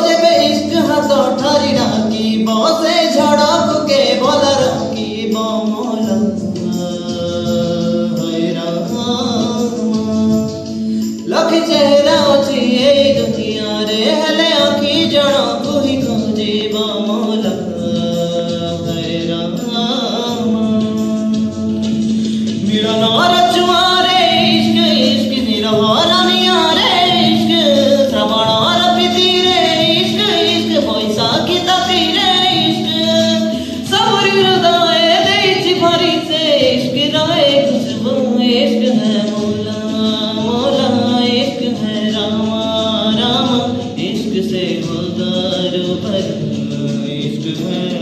যেবে ইশক হাতো ঠারি ডাকি বসে ঝড়কুকে বলা রাখি বমলা लख चेहरा अच्छी यही दुनिया रे हले आखी जड़ों को ही खोजे बमला मेरा नार चुमारे इश्क इश्क निरहारा नियारे इश्क श्रवणार पितीरे इश्क इश्क पैसा की ततीरे इश्क सबरी हृदय देची भरी से इश्क रहे खुशबू इश्क है मौला मौला इश्क है रामा रामा इश्क से गुलजार भर इश्क है